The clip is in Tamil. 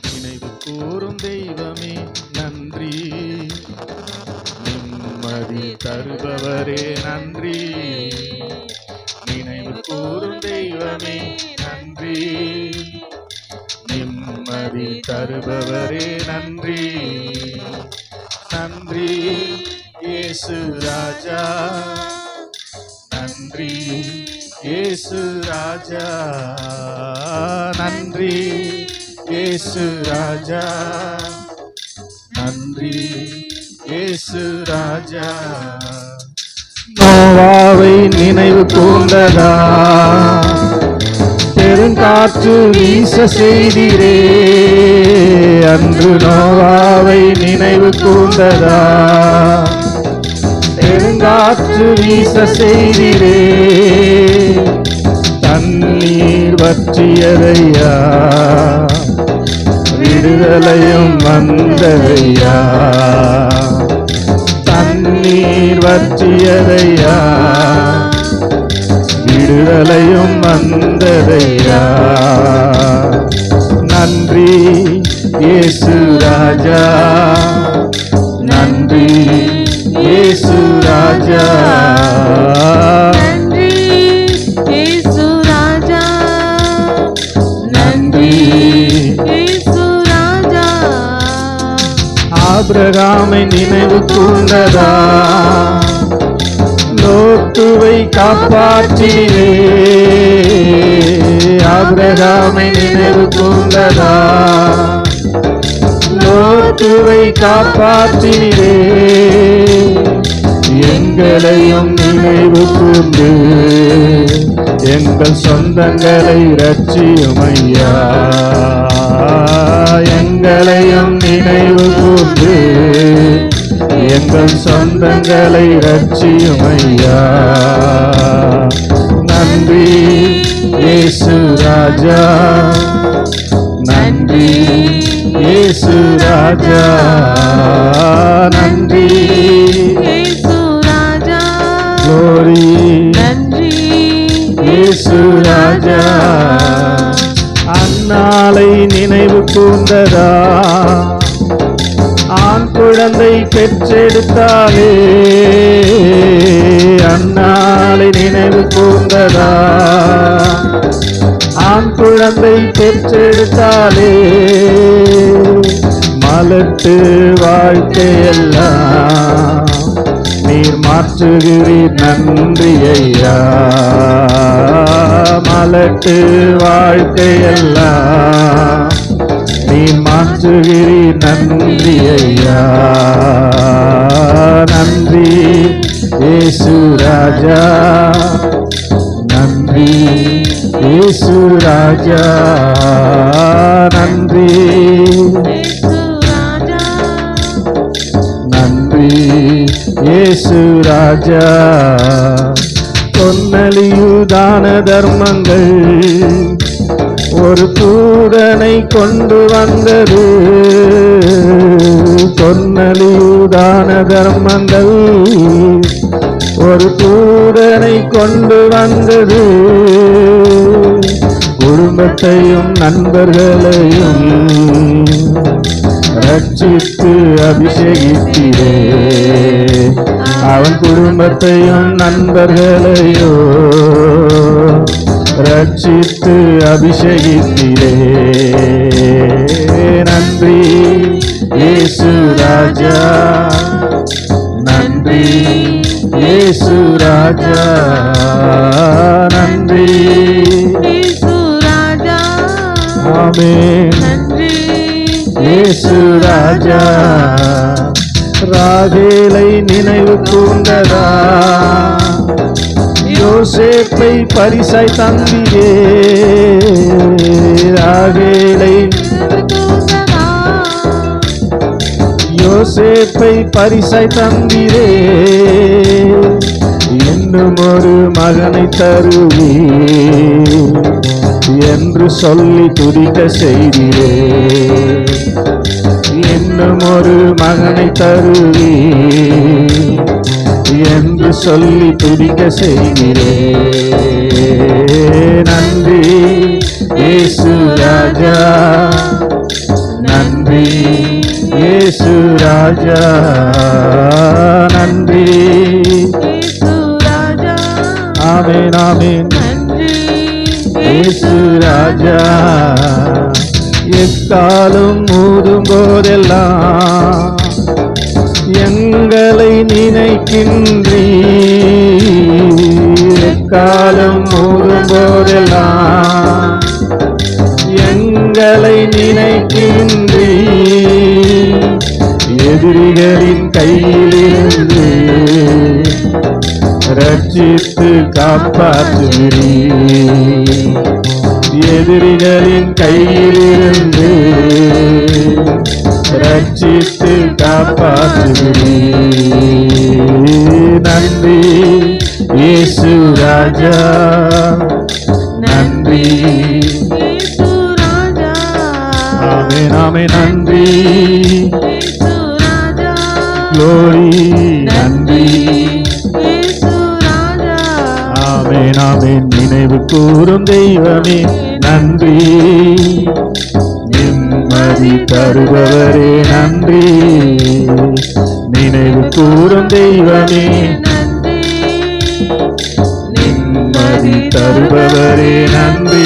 நினைவு கூறும் தெய்வமே நன்றி, நிம்மதி தருபவரே நன்றி. நினைவு கூறும் தெய்வமே நன்றி, நிம்மதி தருபவரே நன்றி. நன்றி இயேசு ராஜா, நன்றி இயேசு ராஜா, நன்றி இயேசு ராஜா, நன்றி இயேசு ராஜா. நோவாவை நினைவு கூர்ந்ததா, பெருங்காற்று வீச செய்தீரே. அன்று நோவாவை நினைவு கூர்ந்ததா, பெருங்காற்று வீச செய்தீரே. தண்ணீர் வற்றியதையா, விடுதலையும் வந்ததையா. தண்ணீர் வற்றியதையா, விடுதலையும் வந்ததையா. நன்றி இயேசு ராஜா, நன்றி இயேசு ராஜா, நன்றி இயேசு ராஜா, நன்றி இயேசு ராஜா. ஆபிரகாமை நினைவு கூர்ந்ததா, லோத்துவை காப்பாற்றினே. ஆபிரகாமை நினைவு கூர்ந்ததா, லோத்துவை காப்பாற்றினே. எங்களையும் நினைவு கூர்ந்து எங்கள் சொந்தங்களை ரட்சியும் ஐயா. எங்களையும் நினைவு கூர்ந்து எங்கள் சொந்தங்களை ரட்சியும் ஐயா. நன்றி இயேசு ராஜா, நன்றி இயேசு ராஜா, நன்றி இயேசு ராஜா, glory நன்றி இயேசு ராஜா. அந்நாளை நினைவு கூர்ந்ததா, ஆண் குழந்தை பெற்றெடுத்தாலே. அந்நாளை நினைவு கூர்ந்ததா, ஆண் குழந்தை பெற்றெடுத்தாலே. மலட்டு வாழ்க்கையெல்லாம் நீர் மாற்றுகிறீர் நன்றி ஐயா. மலட்டு வாழ்க்கையெல்லாம் நீர் மாற்றுகிறீர் நன்றி ஐயா. நன்றி இயேசு ராஜா, நன்றி இயேசு ராஜா, நன்றி இயேசு ராஜா, நன்றி இயேசு ராஜா. பொன்னலியுதான தர்மங்கள் ஒரு தூதனை கொண்டு வந்தது. பொன்னலியுதான தர்மங்கள் ஒரு தூதனை கொண்டு வந்தது. குடும்பத்தையும் நண்பர்களையும் ரட்சித்து அபிஷேகித்தீரே. அவன் குடும்பத்தையும் நண்பர்களையோ ரட்சித்து அபிஷேகித்தீரே. நன்றி இயேசு ராஜா, நன்றி இயேசு ராஜா, நன்றி இயேசு ராஜா, ஆமென் நன்றி இயேசு ராஜா. ராகேலை நினைவு கூர்ந்ததா, யோசேப்பை பரிசாய் தந்தீரே. ராகேலை யோசேப்பை பரிசாய் தந்தீரே. இன்னும் ஒரு மகனை தருவி என்று சொல்லி துதிக்க செய்தீரே. இன்னும் ஒரு மகனை தருவி என்று சொல்லி துதிக்க செய்கிறே. நன்றி ராஜா நன்றி இயேசு ராஜா நன்றி இயேசு ராஜா ஆமென் ஆமென் நன்றி இயேசு ராஜா எக்காலம் ஊதும் போதெல்லாம் எங்களை நினைக்கின்றீ எக்காலம் ஊதும் போதெல்லாம் எங்களை நினைக்கின்றீ எதிரிகளின் கையிலிருந்து ரட்சித்து காப்பாற்றுகிறீ எதிரிகளின் கையிலிருந்து ரட்சித்து காப்பாற்றுகிறீ நன்றி இயேசு ராஜா நன்றி இயேசு ராஜா ஆமென் ஆமென் நன்றி இயேசு ராஜா glory நன்றி இயேசு ராஜா ஆமென் ஆமென் நினைவு கூறும் தெய்வமே நன்றி நிம்மதி தருபவரே நன்றி நினைவு கூறும் தெய்வமே நன்றி நிம்மதி தருபவரே நன்றி